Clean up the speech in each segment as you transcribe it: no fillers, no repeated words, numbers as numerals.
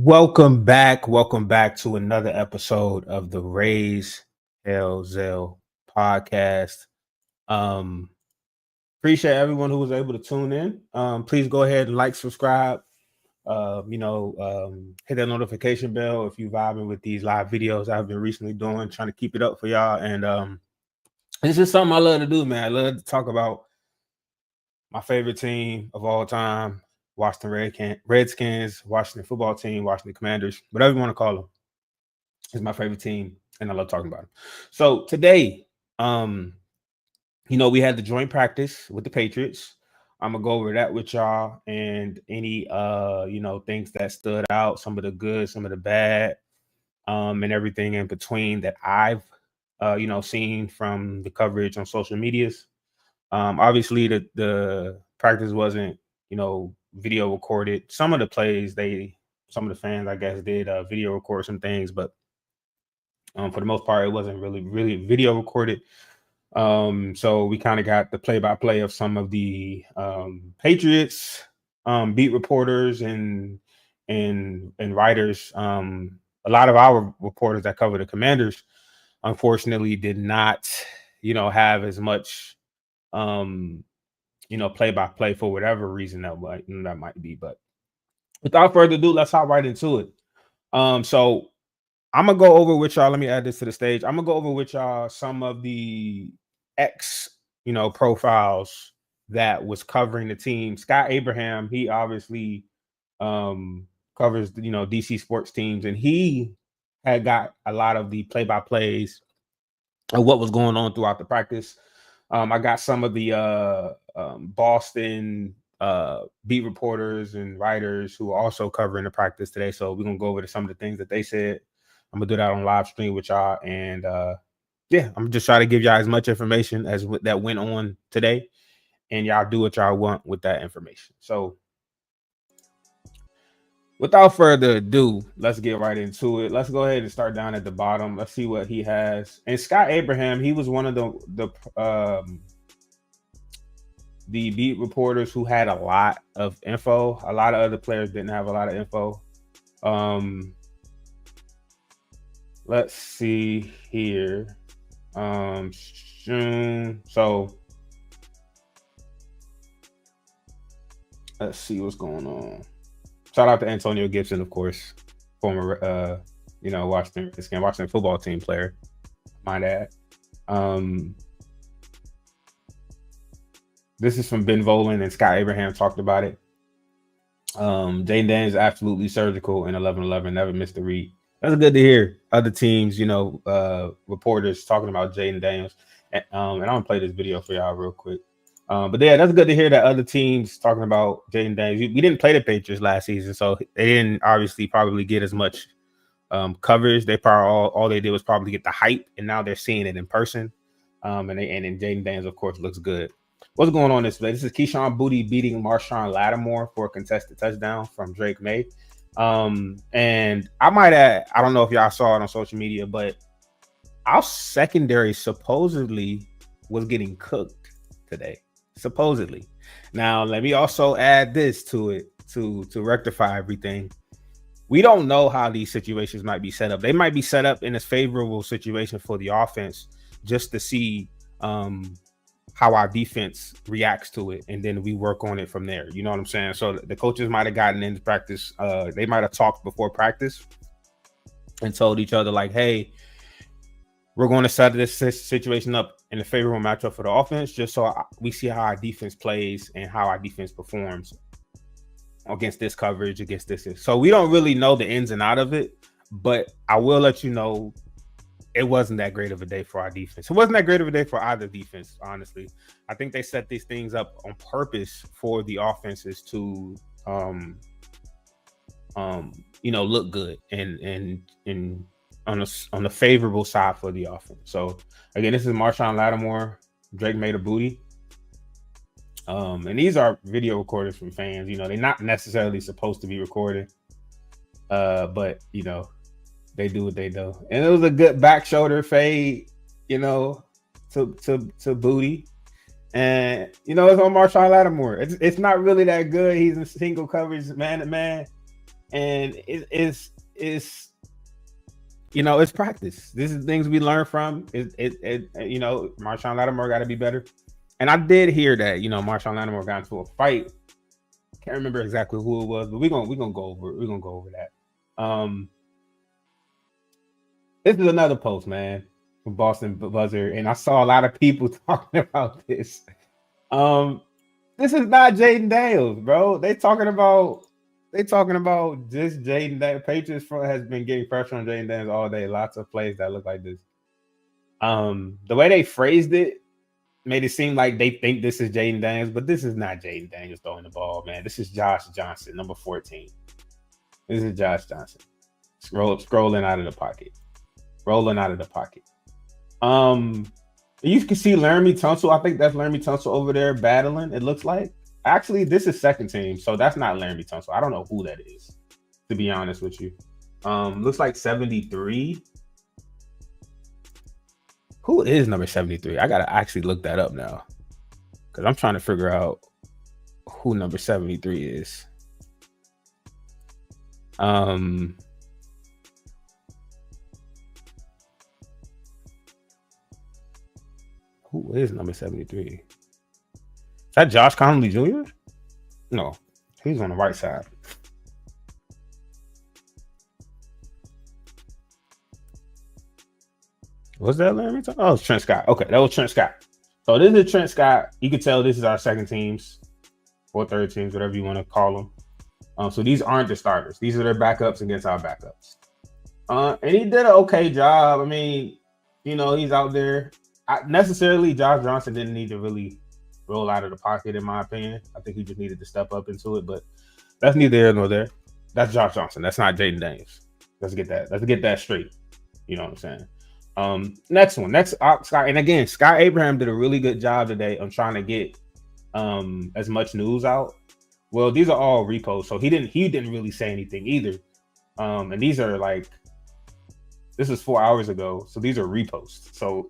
Welcome back. Welcome back to another episode of the Raise Hell Zell podcast. Um, Appreciate everyone who was able to tune in. Please go ahead and like, subscribe, hit that notification bell if you're vibing with these live videos I've been recently doing, trying to keep it up for y'all. And it's just something I love to do, man. I love to talk about my favorite team of all time, Washington Redskins, Washington football team, Washington Commanders, whatever you want to call them, is my favorite team, and I love talking about them. So today, we had the joint practice with the Patriots. I'm gonna go over that with y'all and any things that stood out, some of the good, some of the bad, and everything in between that I've seen from the coverage on social medias. Obviously, the practice wasn't, video recorded. Some of the plays, some of the fans, I guess, did video record some things, but for the most part, it wasn't really video recorded. So we kind of got the play-by-play of some of the Patriots beat reporters and writers. A lot of our reporters that cover the Commanders, unfortunately, did not, have as much play-by-play for whatever reason that might be. But without further ado, let's hop right into it. So I'm gonna go over with y'all. Let me add this to the stage. I'm gonna go over with y'all some of the profiles that was covering the team. Scott Abraham, he obviously covers DC sports teams, and he had got a lot of the play-by-plays of what was going on throughout the practice. I got some of the Boston beat reporters and writers who are also covering the practice today. So we're gonna go over to some of the things that they said. I'm gonna do that on live stream with y'all, and I'm just trying to give y'all as much information as that went on today, and y'all do what y'all want with that information. So without further ado, let's get right into it. Let's go ahead and start down at the bottom. Let's see what he has. And Scott Abraham, he was one of the beat reporters who had a lot of info. A lot of other players didn't have a lot of info. Let's see here. So let's see what's going on. Shout out to Antonio Gibson, of course, former Washington football team player. Mind that. This is from Ben Volen, and Scott Abraham talked about it. Jaden Daniels is absolutely surgical in 11-11, never missed a read. That's good to hear. Other teams, reporters talking about Jaden Daniels. And I'm gonna play this video for y'all real quick. But yeah, that's good to hear that other teams talking about Jaden Daniels. We didn't play the Patriots last season, so they didn't obviously probably get as much coverage. They probably all they did was probably get the hype, and now they're seeing it in person. And Jaden Daniels, of course, looks good. What's going on this play? This is Keyshawn Boutte beating Marshawn Lattimore for a contested touchdown from Drake May. And I might add, I don't know if y'all saw it on social media, but our secondary supposedly was getting cooked today. Supposedly. Now, let me also add this to it to rectify everything. We don't know how these situations might be set up. They might be set up in a favorable situation for the offense just to see how our defense reacts to it, and then we work on it from there. You know what I'm saying? So the coaches might have gotten into practice. They might have talked before practice and told each other like, hey, we're going to set this situation up in a favorable matchup for the offense, just so we see how our defense plays and how our defense performs against this coverage, against this. So we don't really know the ins and out of it, but I will let you know it wasn't that great of a day for our defense. It wasn't that great of a day for either defense, honestly. I think they set these things up on purpose for the offenses to look good and on the favorable side for the offense. So again, this is Marshawn Lattimore, Drake May Boutte. And these are video recordings from fans. They're not necessarily supposed to be recorded. But they do what they do. And it was a good back shoulder fade, to Boutte. And it's on Marshawn Lattimore. It's not really that good. He's in single coverage man to man. and it's it's practice. This is things we learn from. Marshawn Lattimore got to be better. And I did hear that Marshawn Lattimore got into a fight. Can't remember exactly who it was, but we're gonna go over that. This is another post, man, from Boston Buzzer, and I saw a lot of people talking about this. This is not Jaden Daniels, bro. They talking about this Jaden Daniels. Patriots front has been getting pressure on Jaden Daniels all day. Lots of plays that look like this. The way they phrased it made it seem like they think this is Jaden Daniels, but this is not Jaden Daniels throwing the ball, man. This is Josh Johnson, number 14. This is Josh Johnson. Scrolling out of the pocket. Rolling out of the pocket. You can see Laramie Tunsil. I think that's Laramie Tunsil over there battling, it looks like. Actually, this is second team, so that's not Laramie Tunsil. I don't know who that is, to be honest with you. Looks like 73. Who is number 73? I gotta actually look that up now, because I'm trying to figure out who number 73 is. Who is number 73? Is that Josh Connolly Jr.? No, he's on the right side. Was that Larry? Oh, it's Trent Scott. Okay, that was Trent Scott. So this is Trent Scott. You can tell this is our second teams or third teams, whatever you want to call them. So these aren't the starters. These are their backups against our backups. And he did an okay job. I mean, he's out there. Necessarily, Josh Johnson didn't need to really roll out of the pocket, in my opinion. I think he just needed to step up into it, but that's neither here nor there. That's Josh Johnson. That's not Jaden Daniels. Let's get that straight. You know what I'm saying? Next one. Scott. And again, Scott Abraham did a really good job today on trying to get as much news out. Well, these are all reposts, so he didn't really say anything either. And these are this was 4 hours ago, so these are reposts. So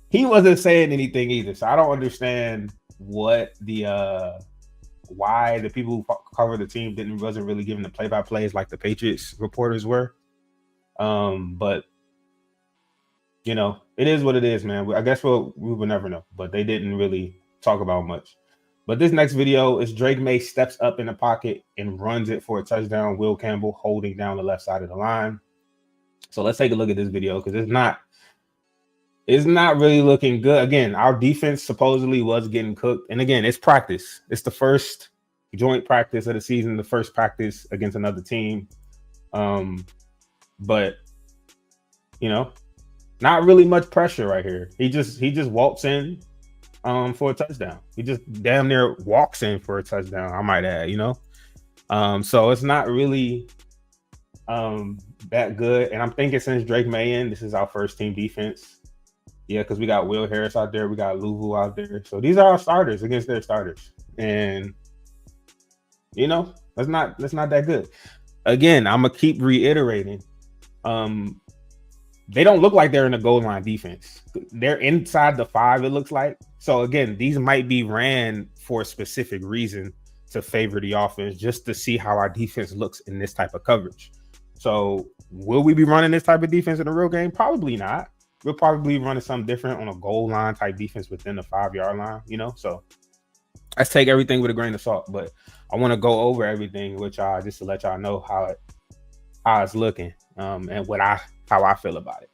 he wasn't saying anything either. So I don't understand what why the people who cover the team wasn't really giving the play-by-plays like the Patriots reporters were. But it is what it is, man. I guess we will never know, but they didn't really talk about much. But this next video is Drake May steps up in the pocket and runs it for a touchdown. Will Campbell holding down the left side of the line. So let's take a look at this video, because it's not really looking good. Again, our defense supposedly was getting cooked. And again, it's practice. It's the first joint practice of the season, the first practice against another team. But not really much pressure right here. He just walks in for a touchdown. He just damn near walks in for a touchdown, I might add, So it's not really that good. And I'm thinking since Drake May in, this is our first team defense. Yeah, because we got Will Harris out there, we got Louisville out there. So these are our starters against their starters. And that's not that good. Again, I'm gonna keep reiterating. They don't look like they're in a goal line defense. They're inside the 5, it looks like. So again, these might be ran for a specific reason to favor the offense, just to see how our defense looks in this type of coverage. So will we be running this type of defense in the real game? Probably not. We'll probably be running something different on a goal line type defense within the 5-yard line, So let's take everything with a grain of salt. But I want to go over everything with y'all just to let y'all know how it's looking and how I feel about it.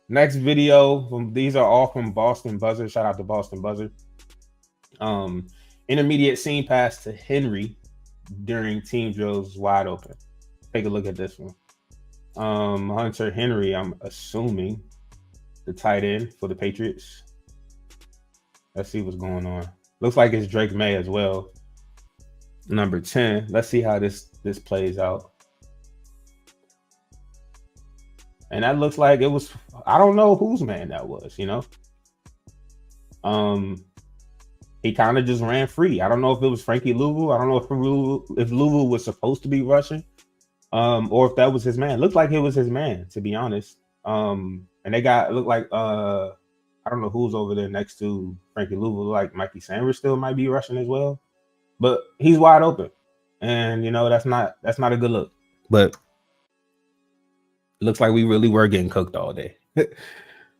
Next video, these are all from Boston Buzzer. Shout out to Boston Buzzer. Intermediate seam pass to Henry during team drills wide open. Take a look at this one. Hunter Henry, I'm assuming the tight end for the Patriots. Let's see what's going on. Looks like it's Drake May as well. Number 10. Let's see how this plays out. And that looks like it was, I don't know whose man that was, He kind of just ran free. I don't know if it was Frankie Louisville. I don't know if Louisville was supposed to be rushing. Or if that was his man. Looked like it was his man, to be honest. And they looked like I don't know who's over there next to Frankie Louisville. Like Mikey Sanders still might be rushing as well, but he's wide open. and that's not a good look. But it looks like we really were getting cooked all day.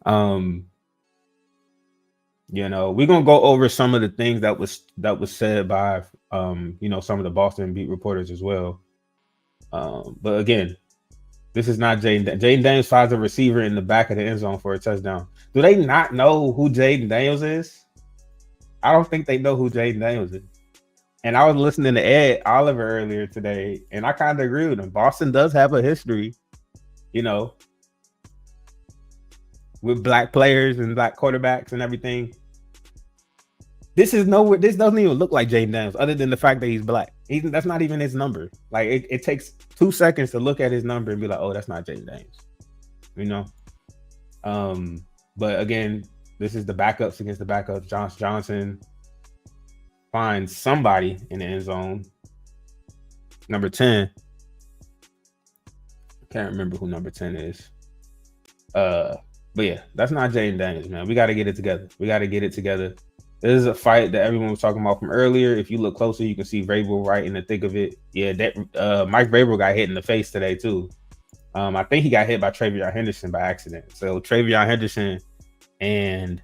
um, we're gonna go over some of the things that was said by some of the Boston beat reporters as well. But again, this is not Jaden. Jaden Daniels finds a receiver in the back of the end zone for a touchdown. Do they not know who Jaden Daniels is? I don't think they know who Jaden Daniels is. And I was listening to Ed Oliver earlier today, and I kind of agree with him. Boston does have a history, with black players and black quarterbacks and everything. This doesn't even look like Jaden Daniels, other than the fact that he's black. That's not even his number. Like it takes 2 seconds to look at his number and be like, oh, that's not Jaden Daniels. But again, this is the backups against the backups. Josh Johnson finds somebody in the end zone. Number 10. Can't remember who number 10 is. But yeah, that's not Jaden Daniels, man. We got to get it together. This is a fight that everyone was talking about from earlier. If you look closer, you can see Vrabel right in the thick of it. Yeah, that Mike Vrabel got hit in the face today too. I think he got hit by Travion Henderson by accident. So Travion Henderson and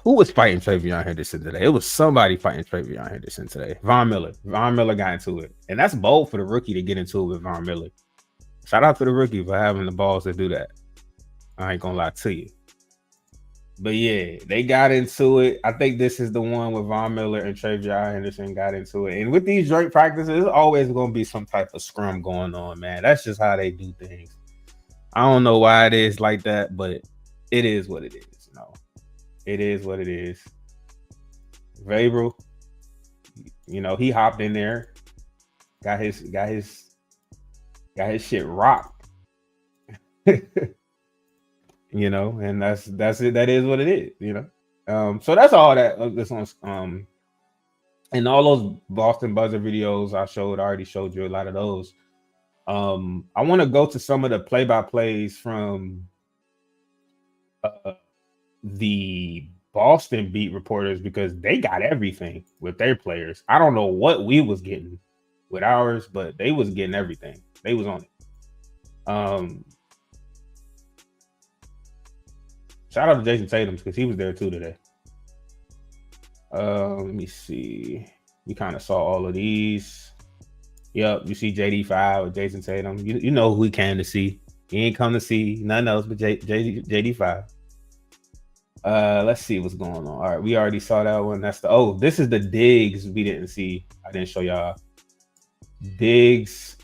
who was fighting Travion Henderson today? It was somebody fighting Travion Henderson today. Von Miller. Von Miller got into it. And that's bold for the rookie to get into it with Von Miller. Shout out to the rookie for having the balls to do that. I ain't gonna lie to you. But yeah, they got into it. I think this is the one where Von Miller and Travion Henderson got into it. And with these joint practices, there's always going to be some type of scrum going on, man. That's just how they do things. I don't know why it is like that, but it is what it is. It is what it is. Vrabel, he hopped in there, got his shit rocked. And that's it. That is what it is, So that's all that this one's and all those Boston Buzzer videos I already showed you a lot of those. I want to go to some of the play-by-plays from the Boston beat reporters because they got everything with their players. I don't know what we was getting with ours, but they was getting everything. They was on it. Shout out to Jason Tatum because he was there too today. Let me see. We kind of saw all of these. Yep, you see JD5 with Jason Tatum. You know who he came to see. He ain't come to see nothing else but JD5. Let's see what's going on. All right, we already saw that one. This is the Diggs we didn't see. I didn't show y'all. Diggs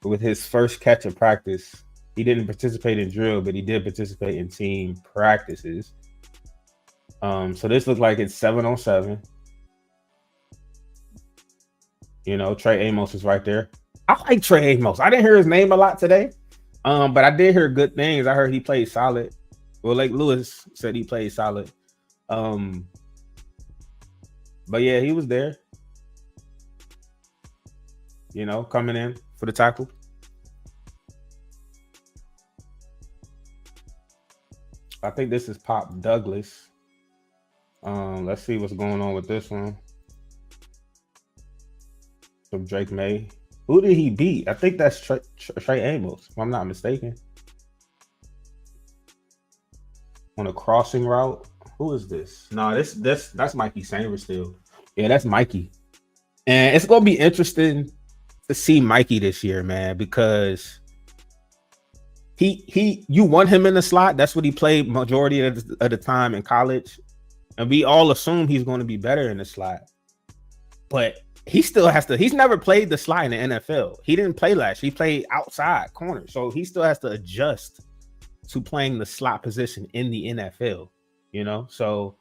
with his first catch of practice. He didn't participate in drill, but he did participate in team practices. So this looks like it's 7-on-7. Trey Amos is right there. I like Trey Amos. I didn't hear his name a lot today, but I did hear good things. I heard he played solid. Well, like Lewis said, he played solid. But yeah, he was there. Coming in for the tackle. I think this is Pop Douglas. Let's see what's going on with this one. From Drake May. Who did he beat? I think that's Trey Amos, if I'm not mistaken. On a crossing route. Who is this? No, that's Mikey Sanders still. Yeah, that's Mikey. And it's gonna be interesting to see Mikey this year, man, because you want him in the slot. That's what he played majority of the time in college. And we all assume he's going to be better in the slot. But he still has to. He's never played the slot in the NFL. He didn't play last year. He played outside corner. So he still has to adjust to playing the slot position in the NFL. So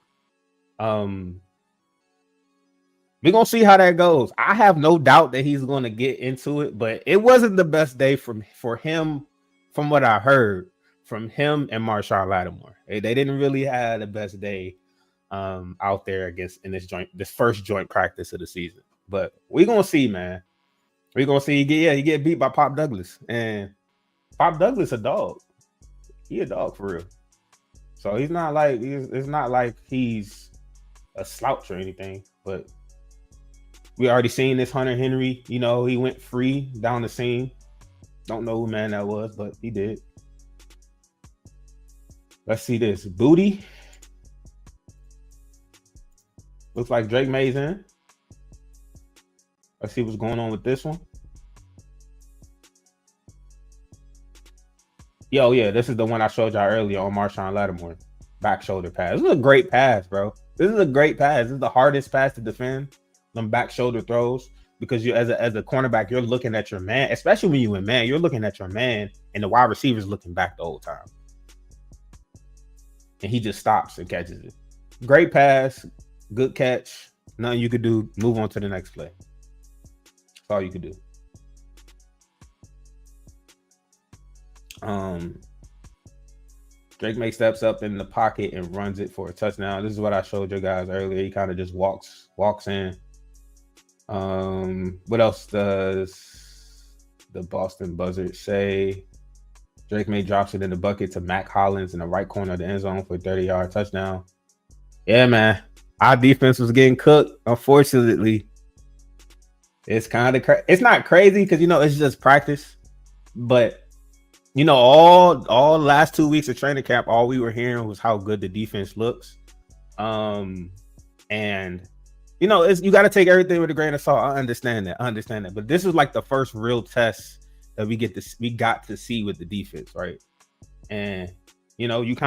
we're going to see how that goes. I have no doubt that he's going to get into it, but it wasn't the best day for him, from what I heard from him and Marshawn Lattimore. They didn't really have the best day out there in this first joint practice of the season. But we're going to see, man. We're going to see. He get beat by Pop Douglas. And Pop Douglas a dog. He a dog for real. So it's not like he's a slouch or anything, but We already seen this Hunter Henry. You know, he went free down the seam. Don't know who man that was, but he did. Let's see this. Booty. Looks like Drake May's in. Let's see what's going on with this one. Yo, yeah, this is the one I showed y'all earlier on Marshawn Lattimore. Back shoulder pass. This is a great pass, bro. This is a great pass. This is the hardest pass to defend. Them back shoulder throws. Because you as a cornerback, you're looking at your man, especially when you in man, you're looking at your man, and the wide receiver's looking back the whole time. And he just stops and catches it. Great pass, good catch. Nothing you could do. Move on to the next play. That's all you could do. Drake May steps up in the pocket and runs it for a touchdown. This is what I showed you guys earlier. He kind of just walks in. What else does the Boston Buzzards say? Drake May drops it in the bucket to Mac Hollins in the right corner of the end zone for a 30-yard touchdown. Yeah, man. Our defense was getting cooked. Unfortunately, it's kind of it's not crazy because it's just practice. But all last 2 weeks of training camp, all we were hearing was how good the defense looks. And you got to take everything with a grain of salt. I understand that. But this is like the first real test that we got to see with the defense, right? And it's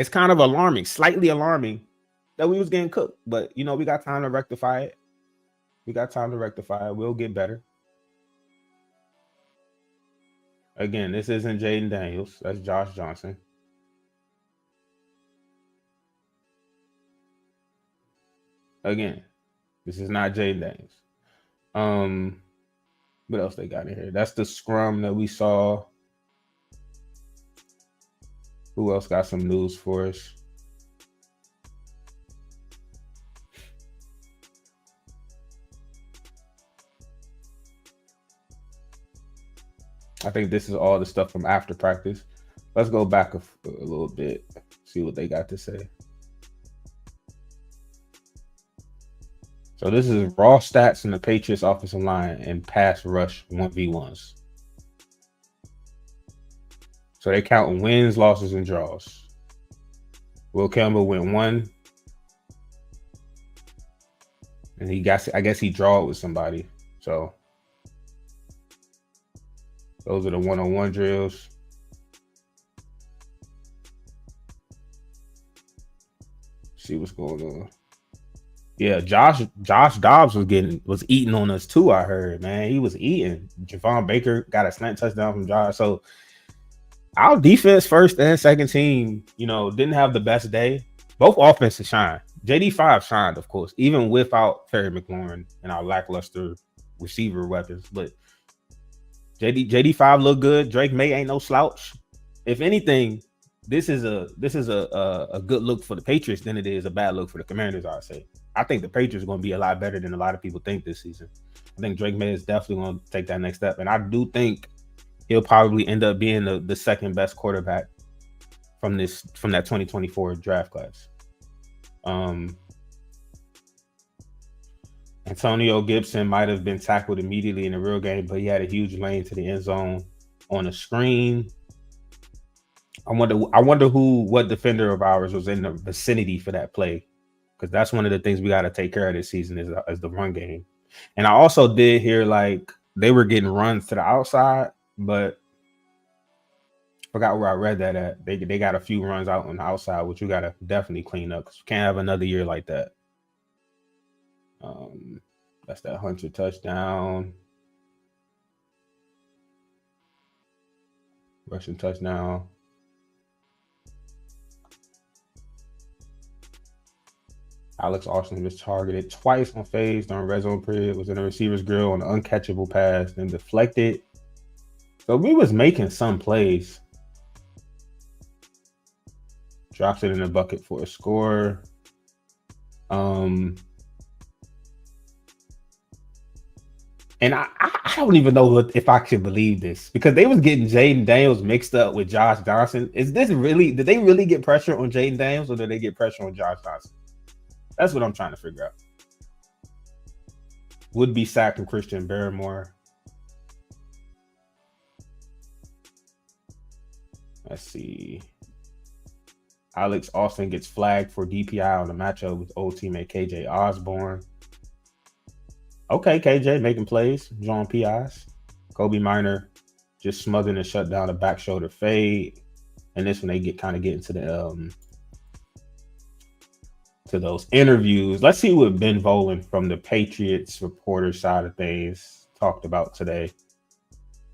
kind of alarming, slightly alarming that we was getting cooked. But we got time to rectify it. We'll get better. Again, this isn't Jaden Daniels. That's Josh Johnson. Again, this is not Jaden Daniels. What else they got in here? That's the scrum that we saw. Who else got some news for us? I think this is all the stuff from after practice. Let's go back a little bit, see what they got to say. So this is raw stats in the Patriots offensive line and pass rush 1v1s. So they count wins, losses, and draws. Will Campbell went 1. And I guess he draw it with somebody. So those are the one-on-one drills. See what's going on. Yeah, Josh Dobbs was eating on us too. I heard, man, he was eating. Javon Baker got a slant touchdown from Josh. So our defense, first and second team, didn't have the best day. Both offenses shine. JD5 shined, of course, even without Terry McLaurin and our lackluster receiver weapons. But JD5 looked good. Drake May ain't no slouch. If anything, this is a good look for the Patriots than it is a bad look for the Commanders, I'd say. I think the Patriots are going to be a lot better than a lot of people think this season. I think Drake May is definitely going to take that next step. And I do think he'll probably end up being the second best quarterback from that 2024 draft class. Antonio Gibson might have been tackled immediately in the real game, but he had a huge lane to the end zone on a screen. I wonder what defender of ours was in the vicinity for that play, because that's one of the things we got to take care of this season is the run game. And I also did hear like they were getting runs to the outside, but forgot where I read that at. They got a few runs out on the outside, which you got to definitely clean up because you can't have another year like that. That's that Hunter touchdown. Rushing touchdown. Alex Austin was targeted twice on phase during red zone period, was in the receiver's grill on an uncatchable pass, then deflected. So we was making some plays. Drops it in the bucket for a score. And I don't even know if I can believe this, because they was getting Jaden Daniels mixed up with Josh Johnson. Did they really get pressure on Jaden Daniels, or did they get pressure on Josh Johnson? That's what I'm trying to figure out. would be sacked from Christian Barrymore. Let's see. Alex Austin gets flagged for DPI on the matchup with old teammate KJ Osborne. Okay, KJ making plays, drawing PIs. Kobe Minor just smothered and shut down a back shoulder fade. And this when they get into the to those interviews. Let's see what Ben Volen from the Patriots reporter side of things talked about today.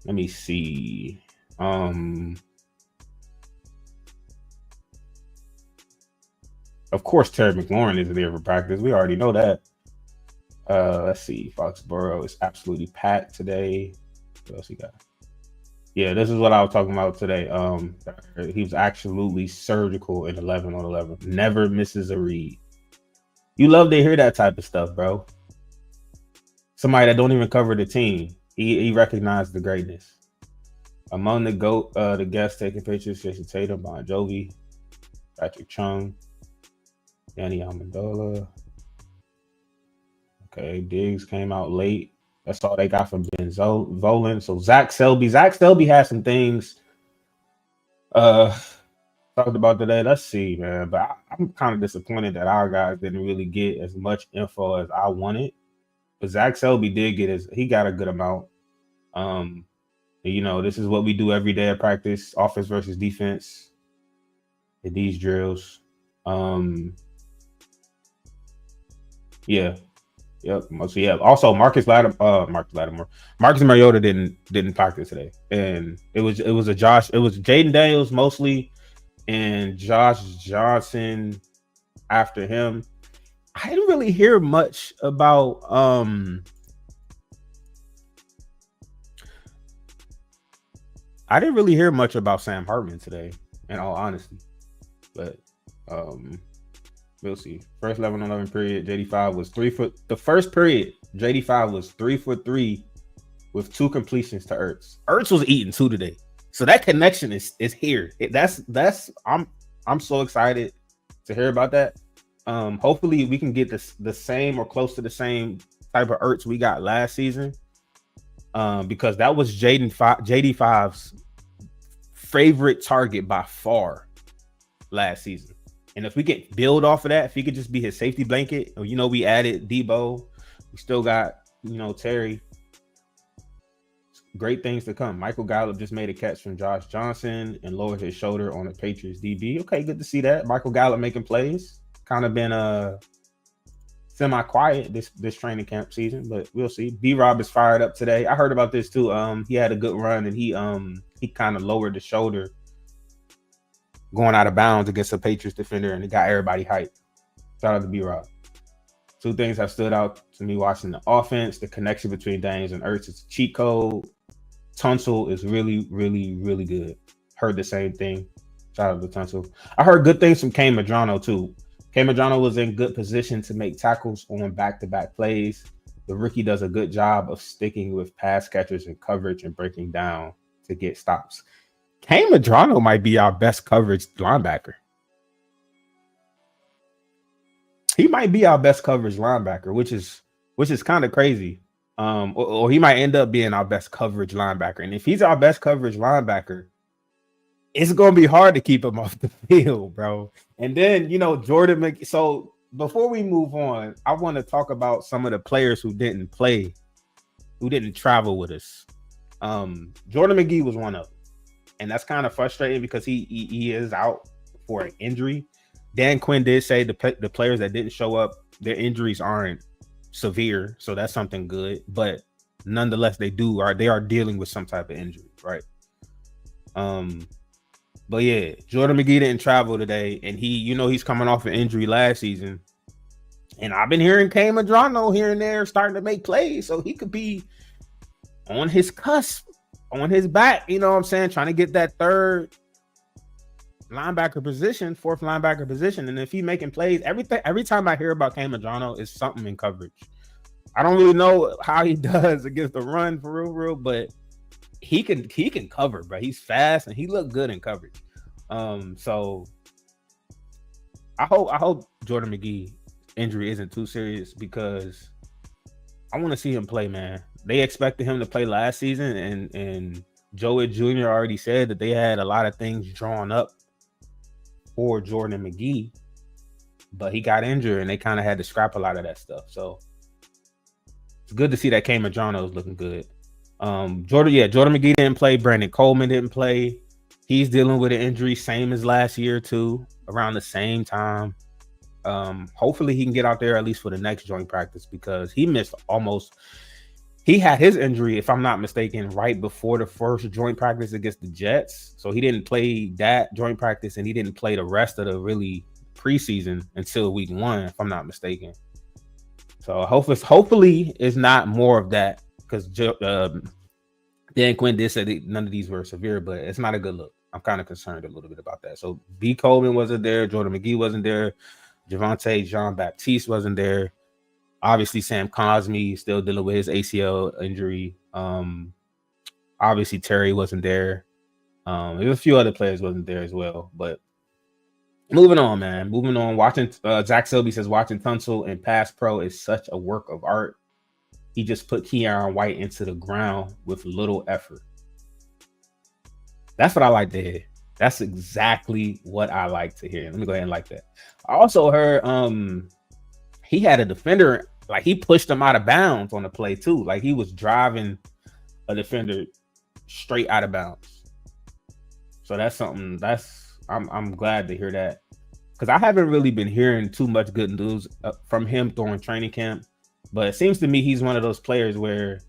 Let me see. Of course, Terry McLaurin isn't there for practice. We already know that. Let's see. Foxborough is absolutely packed today. What else he got? Yeah, this is what I was talking about today. He was absolutely surgical in 11 on 11. Never misses a read. You love to hear that type of stuff, bro. Somebody that don't even cover the team. He recognized the greatness. Among the guests taking pictures, Jason Tatum, Bon Jovi, Patrick Chung, Danny Amendola. Okay, Diggs came out late. That's all they got from Ben Volen. So Zach Selby has some things talked about today. Let's see, man. But I'm kind of disappointed that our guys didn't really get as much info as I wanted. But Zach Selby did he got a good amount. This is what we do every day at practice, offense versus defense in these drills. Yeah. Yep. So yeah. Also, Marcus Mariota didn't practice today, and it was Jaden Daniels mostly, and Josh Johnson after him. I didn't really hear much about Sam Hartman today, in all honesty, but we'll see. First 11-on-11 period, JD5 was 3 for the first period. JD5 was 3 for 3 with 2 completions to Ertz. Ertz was eating 2 today, so that connection is here. I'm so excited to hear about that. Hopefully we can get the same or close to the same type of Ertz we got last season. Because that was JD5's favorite target by far last season. And if we could build off of that, if he could just be his safety blanket, we added Debo, we still got, Terry. Great things to come. Michael Gallup just made a catch from Josh Johnson and lowered his shoulder on the Patriots DB. Okay, good to see that. Michael Gallup making plays. Kind of been semi-quiet this training camp season, but we'll see. B-Rob is fired up today. I heard about this too. He had a good run and he kind of lowered the shoulder going out of bounds against a Patriots defender, and it got everybody hyped. Shout out to B-Rob. 2 things have stood out to me watching the offense. The connection between Daniels and Ertz is a cheat code. Tunsil is really, really, really good. Heard the same thing. Shout out to Tunsil. I heard good things from Kay Madrano too. Kay Madrano was in good position to make tackles on back-to-back plays. The rookie does a good job of sticking with pass catchers and coverage and breaking down to get stops. Kay Madrano might be our best coverage linebacker. He might be our best coverage linebacker, which is kind of crazy. Or he might end up being our best coverage linebacker. And if he's our best coverage linebacker, it's going to be hard to keep him off the field, bro. And then, Jordan McGee. So before we move on, I want to talk about some of the players who didn't play, who didn't travel with us. Jordan McGee was one of them. And that's kind of frustrating because he is out for an injury. Dan Quinn did say the players that didn't show up, their injuries aren't severe, so that's something good. But nonetheless, they are dealing with some type of injury, right? But yeah, Jordan McGee didn't travel today, and he's coming off an injury last season. And I've been hearing Kay Madrano here and there starting to make plays, so he could be on his cusp, on his back, trying to get that third linebacker position, fourth linebacker position. And if he's making plays, every time I hear about Kay Madrano, it's something in coverage. I don't really know how he does against the run for real, but he can cover, bro. He's fast and he looked good in coverage. So I hope Jordan McGee injury isn't too serious, because I want to see him play, man. They expected him to play last season, and Joey Jr. already said that they had a lot of things drawn up for Jordan McGee, but he got injured, and they kind of had to scrap a lot of that stuff. So it's good to see that Cam Adriano is looking good. Jordan McGee didn't play. Brandon Coleman didn't play. He's dealing with an injury, same as last year too, around the same time. Hopefully he can get out there at least for the next joint practice, because he missed he had his injury, if I'm not mistaken, right before the first joint practice against the Jets. So he didn't play that joint practice, and he didn't play the rest of the really preseason until week 1, if I'm not mistaken. So hopefully it's not more of that, because Dan Quinn did say that none of these were severe, but it's not a good look. I'm kind of concerned a little bit about that. So B. Coleman wasn't there. Jordan McGee wasn't there. Javonte Jean-Baptiste wasn't there. Obviously, Sam Cosmi still dealing with his ACL injury. Obviously, Terry wasn't there. There's a few other players wasn't there as well. But moving on, man. Moving on. Watching Zach Selby says watching Tunsil in pass pro is such a work of art. He just put Keon White into the ground with little effort. That's what I like to hear. That's exactly what I like to hear. Let me go ahead and like that. I also heard he had a defender, like he pushed him out of bounds on the play too. Like he was driving a defender straight out of bounds. So that's something I'm glad to hear that, because I haven't really been hearing too much good news from him during training camp. But it seems to me he's one of those players where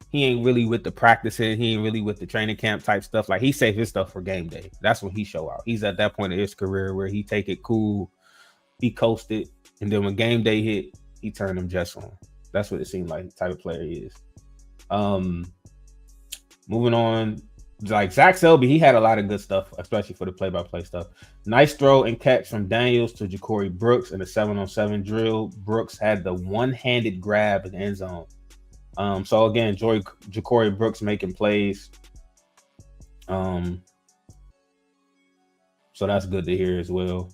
he ain't really with the practicing. He ain't really with the training camp type stuff. Like he saved his stuff for game day. That's when he show out. He's at that point in his career where he take it cool, he coasted, and then when game day hit, he turned them jets on. That's what it seemed like, the type of player he is. Moving on, like Zach Selby, he had a lot of good stuff, especially for the play-by-play stuff. Nice throw and catch from Daniels to Ja'Cory Brooks in the 7-on-7 drill. Brooks had the one-handed grab in the end zone. So again, Ja'Cory Brooks making plays. So that's good to hear as well.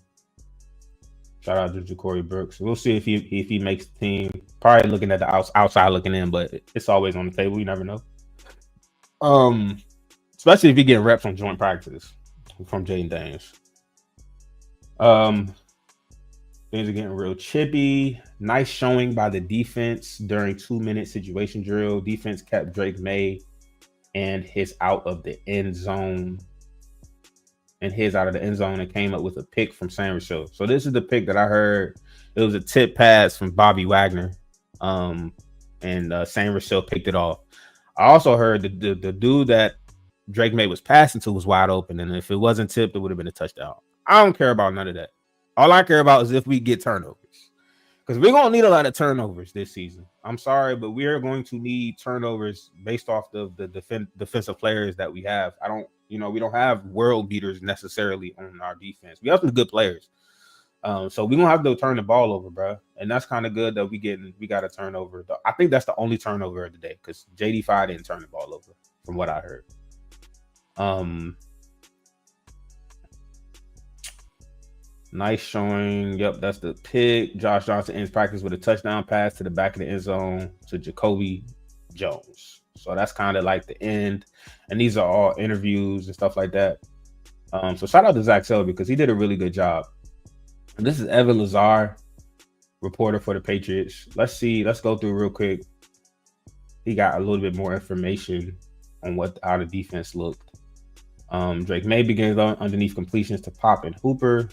Shout out to Ja'Cory Brooks. We'll see if he makes the team. Probably looking at the outside looking in, but it's always on the table. You never know. Especially if you get reps on joint practices from Jaden Daniels. Things are getting real chippy. Nice showing by the defense during 2-minute situation drill. Defense kept Drake May and his out of the end zone. And came up with a pick from San Rochelle. So this is the pick that I heard. It was a tip pass from Bobby Wagner. And San Rochelle picked it off. I also heard the dude that Drake May was passing to was wide open. And if it wasn't tipped, it would have been a touchdown. I don't care about none of that. All I care about is if we get turnovers. Because we're going to need a lot of turnovers this season. I'm sorry, but we are going to need turnovers based off the defensive players that we have. We don't have world beaters necessarily on our defense. We have some good players. So we're going to have to turn the ball over, bro. And that's kind of good that we got a turnover. I think that's the only turnover of the day, because JD5 didn't turn the ball over from what I heard. Nice showing. Yep, that's the pick. Josh Johnson ends practice with a touchdown pass to the back of the end zone to Jacoby Jones. So that's kind of like the end. And these are all interviews and stuff like that. So shout out to Zach Selby, because he did a really good job. And this is Evan Lazar, reporter for the Patriots. Let's go through real quick. He got a little bit more information on how the defense looked. Drake May begins underneath completions to Pop and Hooper.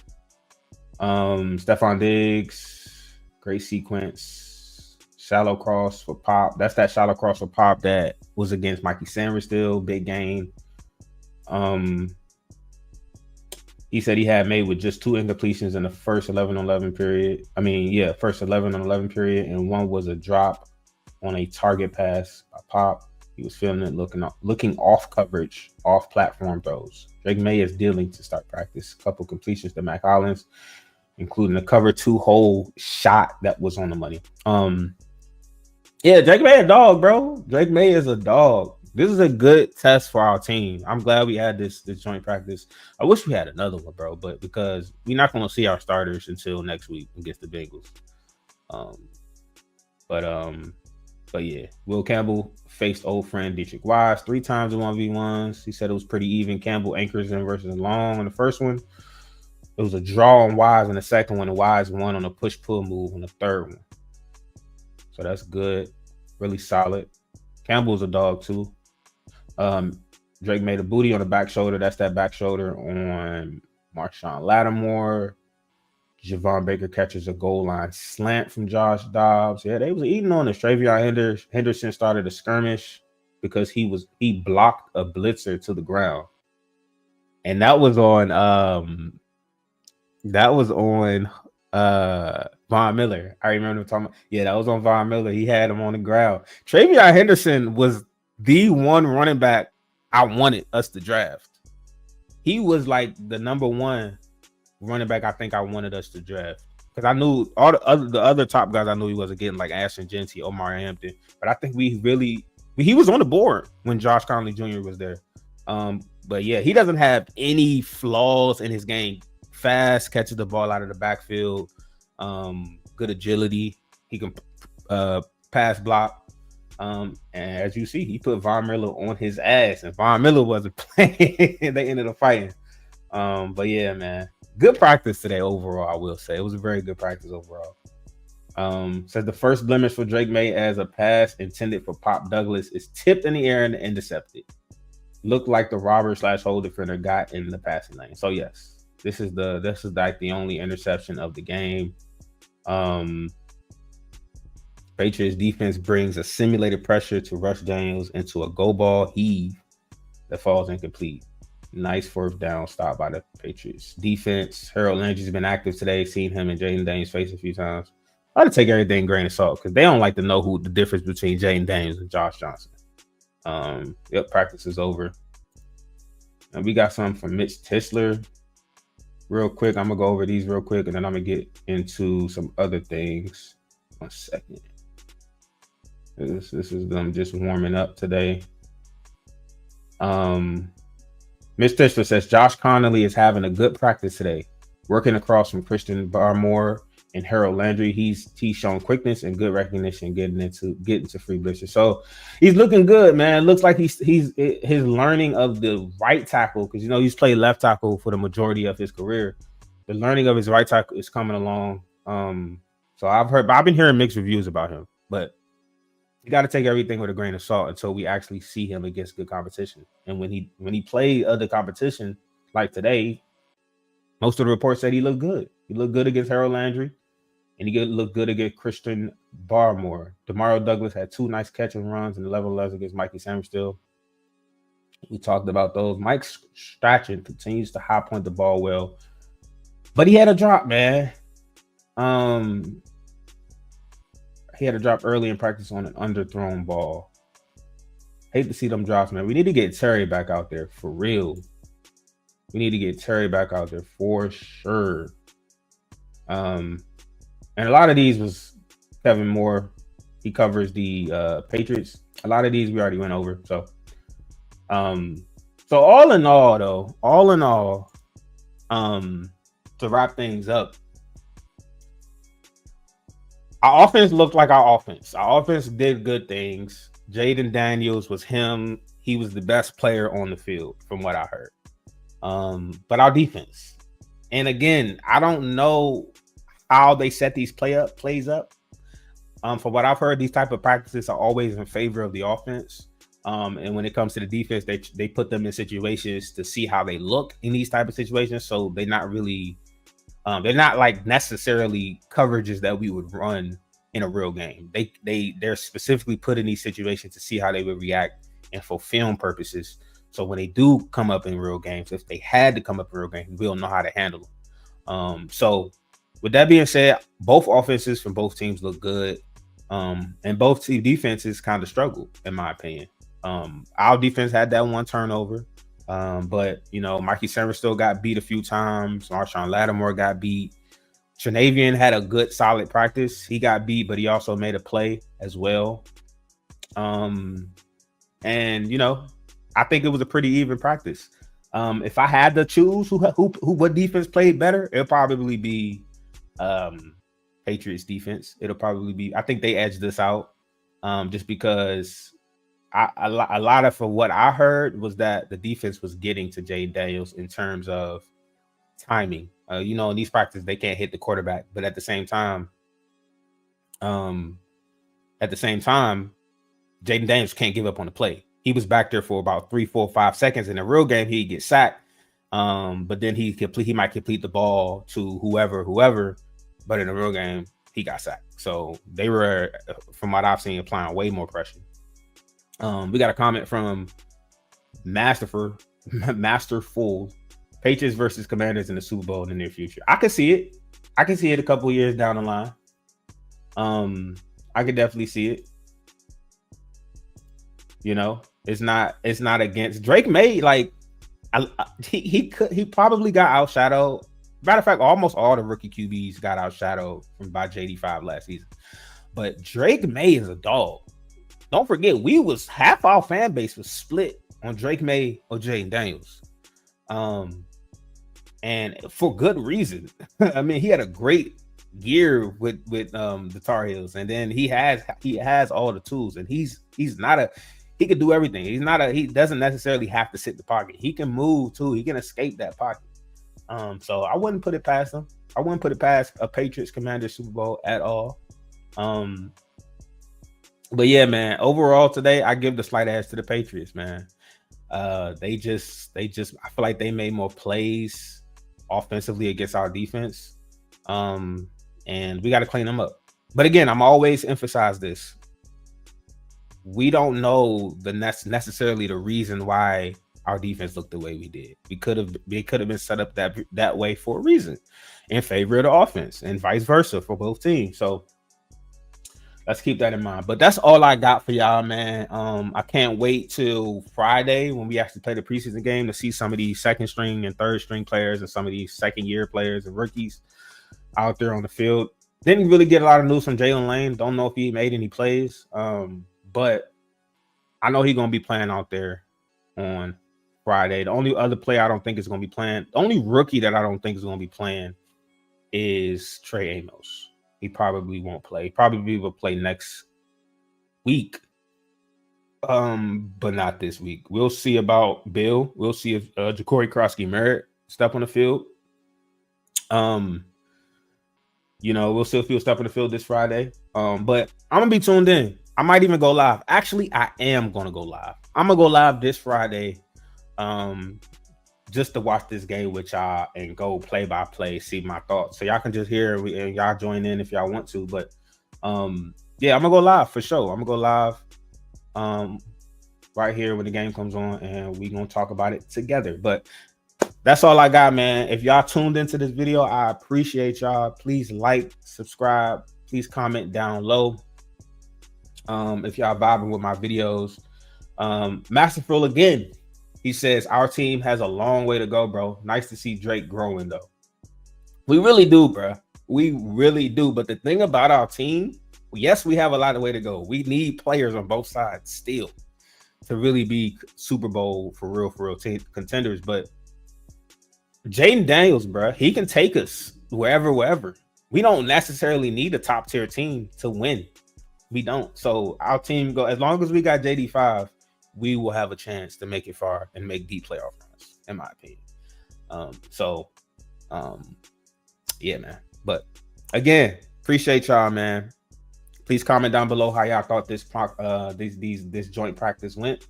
Stephon Diggs, great sequence. Shallow cross for Pop. That's that shallow cross for Pop that was against Mikey Sanders still. Big gain. He said he had made with just 2 incompletions in the first 11-on-11 period. First 11-on-11 period, and one was a drop on a target pass by Pop. He was feeling it, looking off coverage, off platform throws. Drake May is dealing to start practice. A couple completions to Mac Hollins, including a cover 2 hole shot that was on the money. Drake May a dog, bro. Drake May is a dog. This is a good test for our team. I'm glad we had this joint practice. I wish we had another one, bro, but because we're not going to see our starters until next week against the Bengals. But yeah, Will Campbell faced old friend Dietrich Wise 3 times in 1v1s. He said it was pretty even. Campbell anchors him versus Long in the first one. It was a draw on Wise in the second one, and Wise won on a push-pull move on the third one. So that's good. Really solid. Campbell's a dog too. Drake made a booty on the back shoulder. That's that back shoulder on Marshawn Lattimore. Javon Baker catches a goal line slant from Josh Dobbs. Yeah, they was eating on this. Travion Henderson started a skirmish because he blocked a blitzer to the ground. And that was on Von Miller. I remember talking about, yeah, that was on Von Miller. He had him on the ground. Travion Henderson was the one running back I wanted us to draft. He was like the number one running back I think I wanted us to draft, because I knew all the other top guys I knew he wasn't getting, like Ashton Genty, Omar Hampton, but I think he was on the board when Josh Conley Jr. was there. But yeah, he doesn't have any flaws in his game. Fast, catches the ball out of the backfield, good agility. He can pass block. And as you see, he put Von Miller on his ass, and Von Miller wasn't playing. They ended up fighting. But yeah, man. Good practice today overall, I will say. It was a very good practice overall. Says the first blemish for Drake May as a pass intended for Pop Douglas is tipped in the air and intercepted. Looked like the robber / hold defender got in the passing lane. So yes, this is like the only interception of the game. Patriots defense brings a simulated pressure to Rush Daniels into a go ball heave that falls incomplete. Nice fourth down stop by the Patriots defense. Harold Landry's been active today. Seen him and Jaden Daniels face a few times. I had to take everything grain of salt because they don't like to know who the difference between Jaden Daniels and Josh Johnson. Practice is over. And we got some from Mitch Tisler. Real quick, I'm gonna go over these real quick, and then I'm gonna get into some other things. 1 second. This is them just warming up today. Mitch Tisler says Josh Connolly is having a good practice today, working across from Christian Barmore and Harold Landry. He's shown quickness and good recognition getting to free blitzers. So he's looking good, man. Looks like he's his learning of the right tackle, because he's played left tackle for the majority of his career. The learning of his right tackle is coming along. So I've been hearing mixed reviews about him, but you got to take everything with a grain of salt until we actually see him against good competition. And when he played other competition like today, most of the reports said he looked good. He looked good against Harold Landry, and he looked good against Christian Barmore. Demario Douglas had 2 nice catch and runs in the level 11 against Mikey Samuel. We talked about those. Mike Strachan continues to high point the ball well, but he had a drop, man. He had a drop early in practice on an underthrown ball. Hate to see them drops, man. We need to get Terry back out there for real. We need to get Terry back out there for sure. And a lot of these was Kevin Moore. He covers the Patriots. A lot of these we already went over. So all in all, to wrap things up, our offense looked like our offense. Our offense did good things. Jaden Daniels was him. He was the best player on the field from what I heard. But our defense, and again, I don't know how they set these plays up. From what I've heard, these type of practices are always in favor of the offense. And when it comes to the defense, they put them in situations to see how they look in these type of situations. So they're not really they're not like necessarily coverages that we would run in a real game. They're specifically put in these situations to see how they would react and for film purposes. So when they do come up in real games, if they had to come up in real games, we'll know how to handle them. So with that being said, both offenses from both teams look good. And both team defenses kind of struggled, in my opinion. Our defense had that 1 turnover. But Mikey Samuel still got beat a few times. Marshawn Lattimore got beat. Trinavian had a good, solid practice. He got beat, but he also made a play as well. And I think it was a pretty even practice. If I had to choose what defense played better, it'll probably be Patriots defense. It'll probably be, I think they edged this out, just because a lot of, for what I heard, was that the defense was getting to Jay Daniels in terms of timing. In these practices, they can't hit the quarterback, but at the same time, Jaden Daniels can't give up on the play. He was back there for about 3, 4, 5 seconds. In a real game, he'd get sacked. But then he might complete the ball to whoever. But in a real game, he got sacked. So they were, from what I've seen, applying way more pressure. We got a comment from Masterful. Patriots versus Commanders in the Super Bowl in the near future. I could see it. I can see it a couple years down the line. I could definitely see it. It's not against Drake May. Like, he probably got outshadowed. Matter of fact, almost all the rookie QBs got outshadowed by JD5 last season. But Drake May is a dog. Don't forget, half our fan base was split on Drake May or Jaden Daniels. And for good reason. I mean, he had a great year with the Tar Heels, and then he has all the tools, and he can do everything. He doesn't necessarily have to sit the pocket. He can move too. He can escape that pocket. So I wouldn't put it past him. I wouldn't put it past a Patriots Commanders Super Bowl at all. But yeah, man, overall today, I give the slight edge to the Patriots, man. They just I feel like they made more plays offensively against our defense. And we got to clean them up. But again, I'm always emphasize this. We don't know necessarily the reason why our defense looked the way we did. It could have been set up that way for a reason, in favor of the offense, and vice versa for both teams. So let's keep that in mind. But that's all I got for y'all, man. I can't wait till Friday when we actually play the preseason game to see some of these second string and third string players and some of these second year players and rookies out there on the field. Didn't really get a lot of news from Jalen Lane. Don't know if he made any plays. But I know he's going to be playing out there on Friday. The only other player I don't think is going to be playing, the only rookie that I don't think is going to be playing is Trey Amos. He probably won't play. He probably will play next week, but not this week. We'll see about Bill. We'll see if Ja'Cory Krosky-Merritt step on the field. We'll see if he'll step on the field this Friday. But I'm gonna be tuned in. I might even go live. Actually, I am gonna go live. I'm gonna go live this Friday, just to watch this game with y'all and go play by play, see my thoughts. So y'all can just hear and y'all join in if y'all want to. But yeah, I'm gonna go live for sure. I'm gonna go live right here when the game comes on, and we gonna talk about it together. But that's all I got, man. If y'all tuned into this video, I appreciate y'all. Please like, subscribe, please comment down low. If y'all vibing with my videos. Masterful again. He says, our team has a long way to go, bro. Nice to see Drake growing, though. We really do, bro. We really do. But the thing about our team, yes, we have a lot of way to go. We need players on both sides still to really be Super Bowl for real contenders. But Jaden Daniels, bro, he can take us wherever. We don't necessarily need a top tier team to win. We don't. So our team as long as we got JD5, we will have a chance to make it far and make deep playoff runs, in my opinion. Yeah, man. But again, appreciate y'all, man. Please comment down below how y'all thought this joint practice went.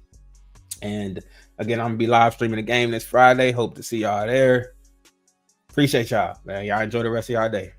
And again, I'm gonna be live streaming the game this Friday. Hope to see y'all there. Appreciate y'all, man. Y'all enjoy the rest of y'all day.